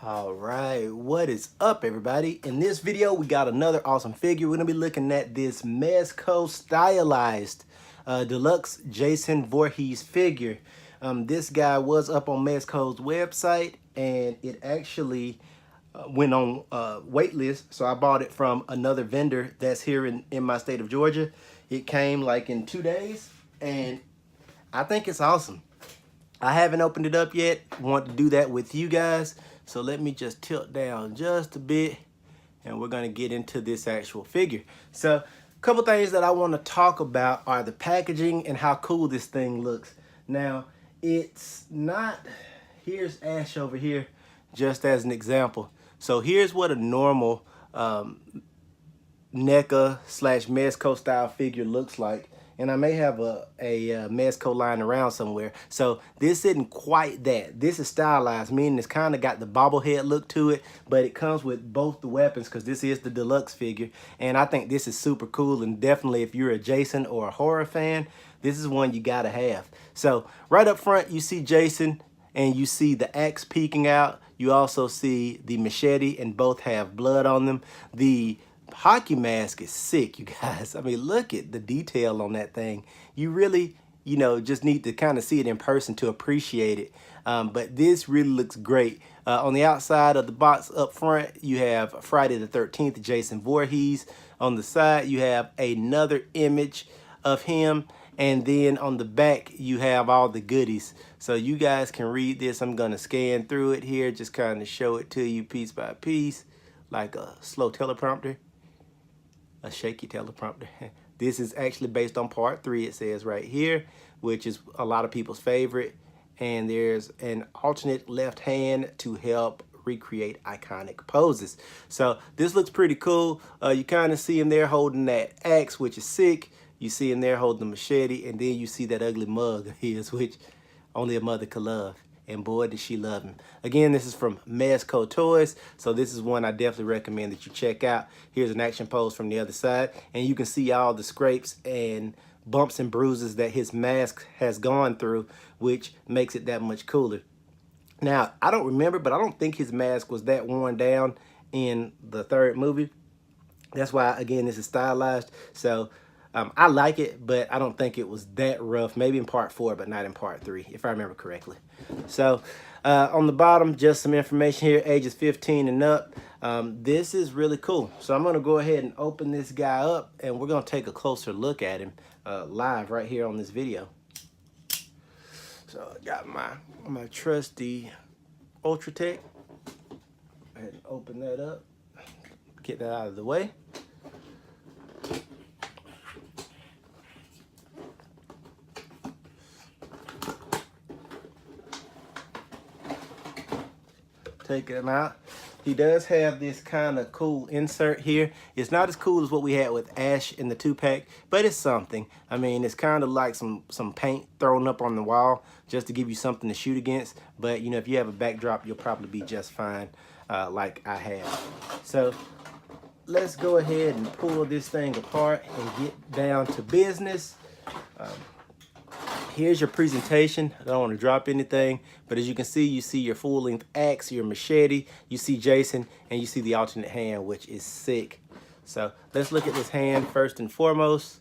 All right, what is up, everybody? In this video, we got another awesome figure. We're gonna be looking at this MEZCO stylized deluxe Jason Voorhees figure. This guy was up on MEZCO's website, and it actually went on wait list. So I bought it from another vendor that's here in my state of Georgia. It came like in 2 days, and I think it's awesome. I haven't opened it up yet. Want to do that with you guys. So let me just tilt down just a bit and we're gonna get into this actual figure. So a couple things that I want to talk about are the packaging and how cool this thing looks. Now, it's not, here's Ash over here, just as an example. So here's what a normal NECA slash MEZCO style figure looks like. And I may have a MEZCO lying around somewhere. So this isn't quite that. This is stylized, meaning it's kind of got the bobblehead look to it, but it comes with both the weapons because this is the deluxe figure. And I think this is super cool, and definitely if you're a Jason or a horror fan, this is one you gotta have. So right up front, you see Jason and you see the axe peeking out. You also see the machete, and both have blood on them. The hockey mask is sick, you guys. I mean, look at the detail on that thing. You really, just need to kind of see it in person to appreciate it. But this really looks great. On the outside of the box up front, you have Friday the 13th, Jason Voorhees. On the side, you have another image of him. And then on the back, you have all the goodies. So you guys can read this. I'm going to scan through it here, just kind of show it to you piece by piece, like a slow teleprompter. A shaky teleprompter. This is actually based on part 3, it says right here, which is a lot of people's favorite. And there's an alternate left hand to help recreate iconic poses. So this looks pretty cool. You kind of see him there holding that axe, which is sick. You see him there holding the machete, and then you see that ugly mug of his, which only a mother could love. And boy, did she love him. Again, this is from MEZCO Toys, so this is one I definitely recommend that you check out. Here's an action pose from the other side, and you can see all the scrapes and bumps and bruises that his mask has gone through, which makes it that much cooler. Now, I don't remember, but I don't think his mask was that worn down in the 3rd movie. That's why, again, this is stylized. So I like it, but I don't think it was that rough. Maybe in part 4, but not in part 3, if I remember correctly. So on the bottom, just some information here, ages 15 and up. This is really cool. So I'm going to go ahead and open this guy up, and we're going to take a closer look at him live right here on this video. So I got my trusty Ultratech. Go ahead and open that up. Get that out of the way. Take him out. He does have this kind of cool insert here. It's not as cool as what we had with Ash in the 2-pack, but it's something. I mean, it's kind of like some paint thrown up on the wall just to give you something to shoot against. But, if you have a backdrop, you'll probably be just fine like I have. So let's go ahead and pull this thing apart and get down to business. Here's your presentation. I don't want to drop anything, but as you can see, you see your full-length axe, your machete, you see Jason, and you see the alternate hand, which is sick. So let's look at this hand first and foremost.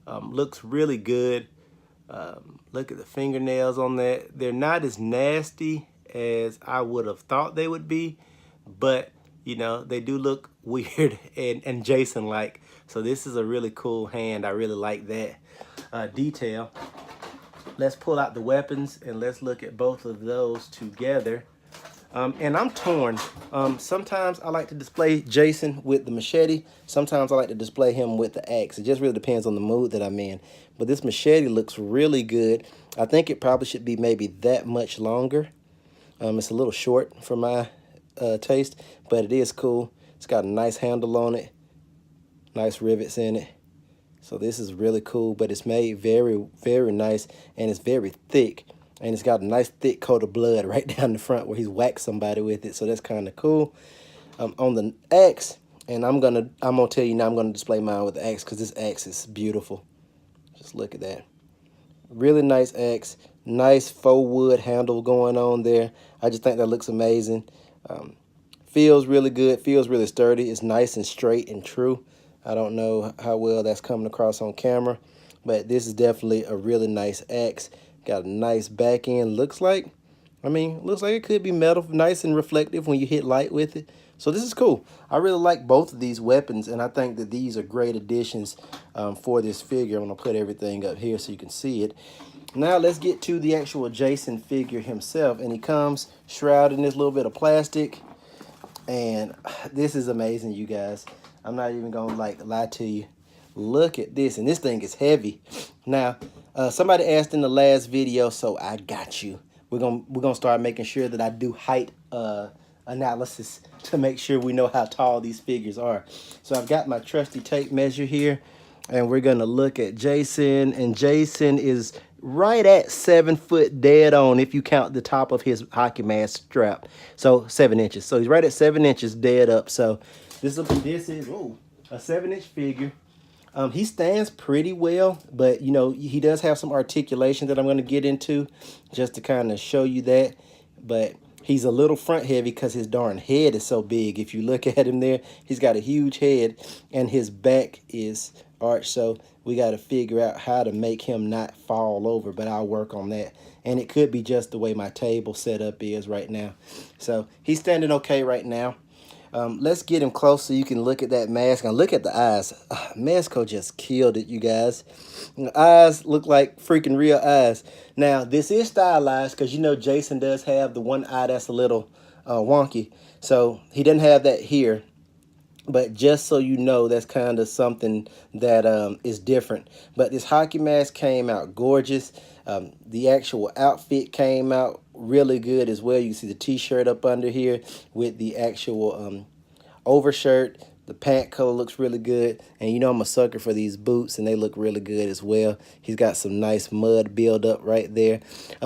Looks really good. Look at the fingernails on that. They're not as nasty as I would have thought they would be, but they do look weird and Jason-like. So this is a really cool hand. I really like that detail. Let's pull out the weapons and let's look at both of those together. And I'm torn. Sometimes I like to display Jason with the machete. Sometimes I like to display him with the axe. It just really depends on the mood that I'm in. But this machete looks really good. I think it probably should be maybe that much longer. It's a little short for my taste, but it is cool. It's got a nice handle on it. Nice rivets in it. So this is really cool, but it's made very, very nice, and it's very thick. And it's got a nice thick coat of blood right down the front where he's whacked somebody with it. So that's kind of cool. On the axe, and I'm gonna tell you now, I'm gonna display mine with the axe because this axe is beautiful. Just look at that. Really nice axe. Nice faux wood handle going on there. I just think that looks amazing. Feels really good, feels really sturdy. It's nice and straight and true. I don't know how well that's coming across on camera, but this is definitely a really nice axe. Got a nice back end. Looks like it could be metal, nice and reflective when you hit light with it. So this is cool. I really like both of these weapons, and I think that these are great additions for this figure. I'm gonna put everything up here so you can see it. Now let's get to the actual Jason figure himself, and he comes shrouded in this little bit of plastic, and this is amazing, you guys. I'm not even gonna lie to you. Look at this, and this thing is heavy. Now, somebody asked in the last video, so I got you. We're gonna start making sure that I do height analysis to make sure we know how tall these figures are. So I've got my trusty tape measure here, and we're gonna look at Jason, and Jason is right at 7 foot dead on if you count the top of his hockey mask strap. So 7 inches. So he's right at 7 inches dead up. So this is a 7-inch figure. He stands pretty well, but you know, he does have some articulation that I'm going to get into just to kind of show you that. But he's a little front heavy because his darn head is so big. If you look at him there, he's got a huge head and his back is arched. So we got to figure out how to make him not fall over, but I'll work on that. And it could be just the way my table setup is right now. So he's standing okay right now. Let's get him close so you can look at that mask and look at the eyes. MEZCO just killed it, you guys. The eyes look like freaking real eyes. Now, this is stylized because you know Jason does have the one eye that's a little wonky. So he doesn't have that here. But just so you know, that's kind of something that is different. But this hockey mask came out gorgeous. The actual outfit came out really good as well. You see the t-shirt up under here with the actual overshirt. The pant color looks really good. And you know I'm a sucker for these boots, and they look really good as well. He's got some nice mud buildup right there.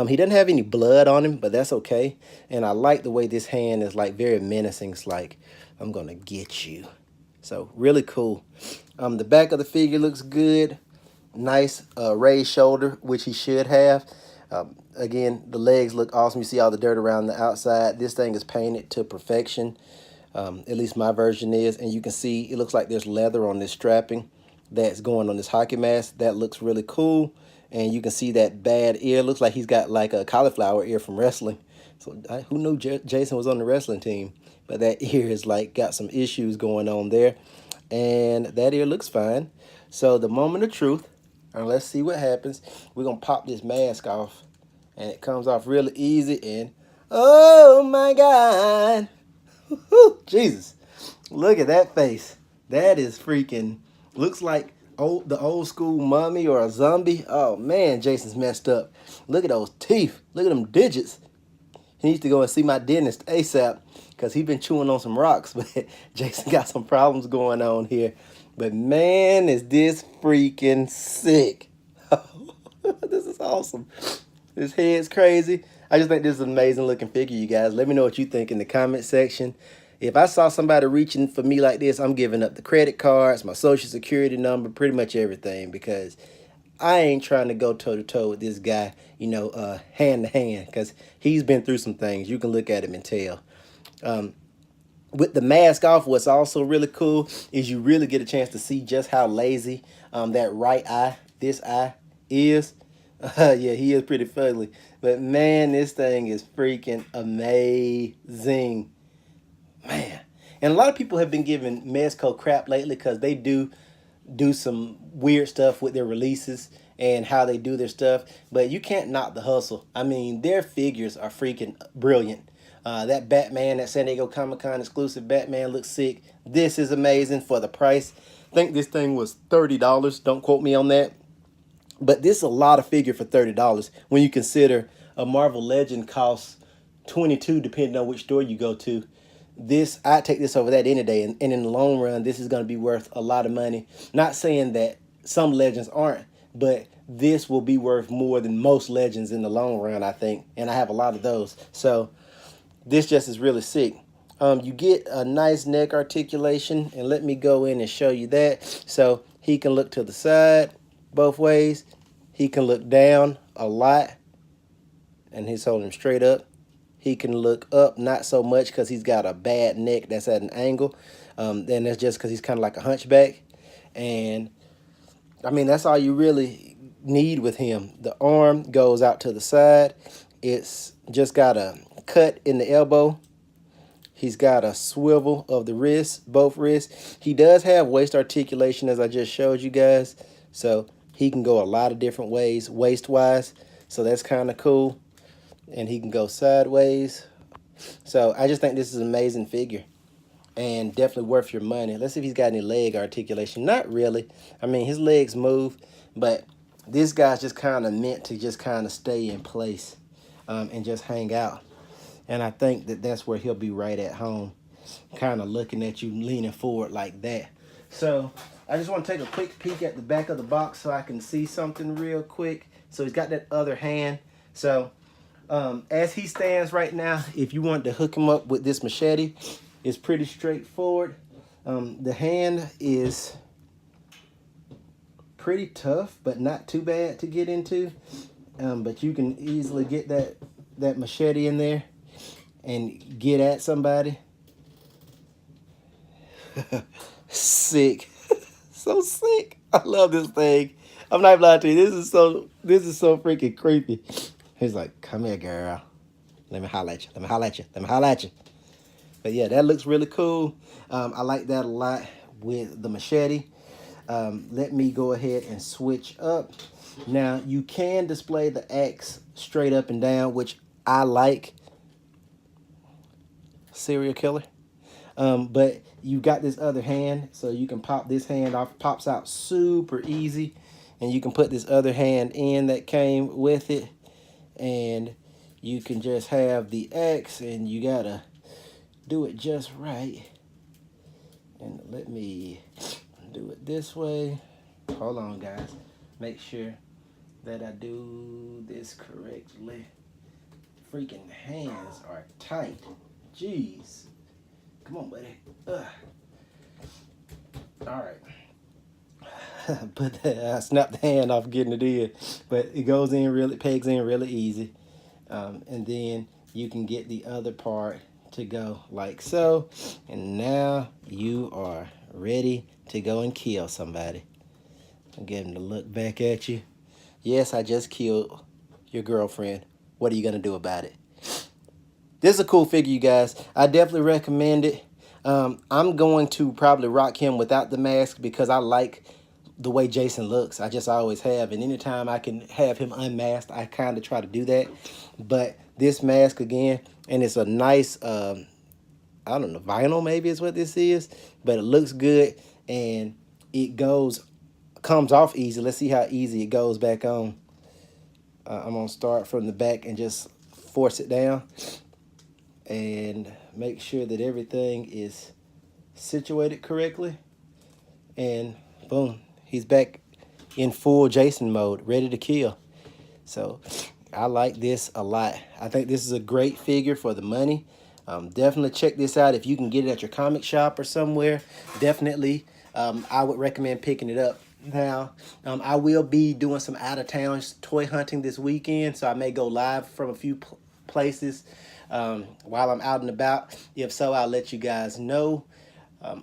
He doesn't have any blood on him, but that's okay. And I like the way this hand is like very menacing. It's like, I'm going to get you. So really cool. The back of the figure looks good. Nice raised shoulder, which he should have. Again, the legs look awesome. You see all the dirt around the outside. This thing is painted to perfection. At least my version is. And you can see it looks like there's leather on this strapping that's going on this hockey mask. That looks really cool. And you can see that bad ear. Looks like he's got like a cauliflower ear from wrestling. So who knew Jason was on the wrestling team? But that ear is like got some issues going on there. And that ear looks fine. So the moment of truth, and let's see what happens. We're going to pop this mask off. And it comes off really easy. And oh my God. Jesus. Look at that face. That is freaking, looks like the old school mummy or a zombie. Oh man, Jason's messed up. Look at those teeth. Look at them digits. He needs to go and see my dentist ASAP because he's been chewing on some rocks. But Jason got some problems going on here. But man, is this freaking sick. This is awesome. His head's crazy. I just think this is an amazing looking figure, you guys. Let me know what you think in the comment section. If I saw somebody reaching for me like this, I'm giving up the credit cards, my social security number, pretty much everything, because I ain't trying to go toe-to-toe with this guy, you know, hand-to-hand, because he's been through some things. You can look at him and tell. With the mask off, what's also really cool is you really get a chance to see just how lazy that right eye, this eye, is. Yeah, he is pretty fugly. But man, this thing is freaking amazing. Man. And a lot of people have been giving MEZCO crap lately because they do some weird stuff with their releases and how they do their stuff. But you can't knock the hustle. I mean, their figures are freaking brilliant. That Batman, that San Diego Comic-Con exclusive Batman looks sick. This is amazing for the price. I think this thing was $30. Don't quote me on that. But this is a lot of figure for $30 when you consider a Marvel Legend costs $22 depending on which store you go to. This, I'd take this over that any day. And in the long run, this is going to be worth a lot of money. Not saying that some Legends aren't, but this will be worth more than most Legends in the long run, I think. And I have a lot of those. So this just is really sick. You get a nice neck articulation. And let me go in and show you that. So he can look to the side both ways. He can look down a lot. And he's holding him straight up. He can look up, not so much because he's got a bad neck that's at an angle. Then that's just because he's kind of like a hunchback. And I mean, that's all you really need with him. The arm goes out to the side. It's just got a cut in the elbow. He's got a swivel of the wrist, both wrists. He does have waist articulation, as I just showed you guys. So he can go a lot of different ways, waist-wise. So that's kind of cool. And he can go sideways. So I just think this is an amazing figure. And definitely worth your money. Let's see if he's got any leg articulation. Not really. I mean, his legs move. But this guy's just kind of meant to just kind of stay in place and just hang out. And I think that that's where he'll be right at home, kind of looking at you, leaning forward like that. So I just want to take a quick peek at the back of the box so I can see something real quick. So he's got that other hand. So as he stands right now, if you want to hook him up with this machete, it's pretty straightforward. The hand is pretty tough, but not too bad to get into. But you can easily get that machete in there and get at somebody. Sick. So sick. I love this thing. I'm not lying to you. This is so freaking creepy. He's like, come here, girl. Let me holler at you. Let me holler at you. Let me holler at you. But yeah, that looks really cool. I like that a lot with the machete. Let me go ahead and switch up. Now, you can display the axe straight up and down, which I like. Serial killer. But you got this other hand, so you can pop this hand off. Pops out super easy. And you can put this other hand in that came with it. And you can just have the axe, and you gotta do it just right. And let me do it this way. Hold on, guys. Make sure that I do this correctly. Freaking hands are tight. Jeez. Come on, buddy. Ugh. All right. But I snapped the hand off getting it in. But it goes in really, pegs in really easy. And then you can get the other part to go like so. And now you are ready to go and kill somebody. I'm getting to look back at you. Yes, I just killed your girlfriend. What are you going to do about it? This is a cool figure, you guys. I definitely recommend it. I'm going to probably rock him without the mask because I like the way Jason looks. I just always have. And anytime I can have him unmasked, I kind of try to do that. But this mask again, and it's a nice, I don't know, vinyl maybe is what this is. But it looks good and it comes off easy. Let's see how easy it goes back on. I'm going to start from the back and just force it down. And make sure that everything is situated correctly. And boom, he's back in full Jason mode, ready to kill. So I like this a lot. I think this is a great figure for the money. Definitely check this out if you can get it at your comic shop or somewhere. Definitely, I would recommend picking it up. Now, I will be doing some out-of-town toy hunting this weekend, so I may go live from a few places while I'm out and about. If so, I'll let you guys know.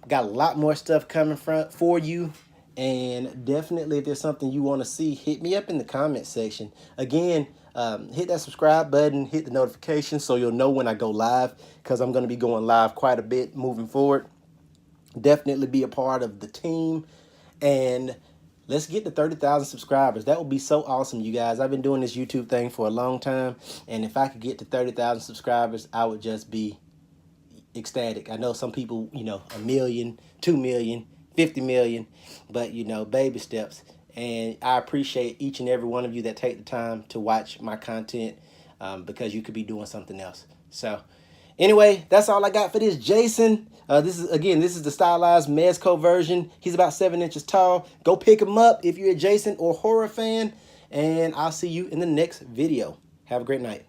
Got a lot more stuff coming for you. And definitely, if there's something you want to see, hit me up in the comment section. Again, hit that subscribe button, hit the notification so you'll know when I go live, because I'm going to be going live quite a bit moving forward. Definitely be a part of the team. And let's get to 30,000 subscribers. That would be so awesome, you guys. I've been doing this YouTube thing for a long time. And if I could get to 30,000 subscribers, I would just be ecstatic. I know some people, you know, 1 million, 2 million, 50 million, but, you know, baby steps. And I appreciate each and every one of you that take the time to watch my content because you could be doing something else. So anyway, that's all I got for this Jason. This is the stylized MEZCO version. He's about 7 inches tall. Go pick him up if you're a Jason or horror fan. And I'll see you in the next video. Have a great night.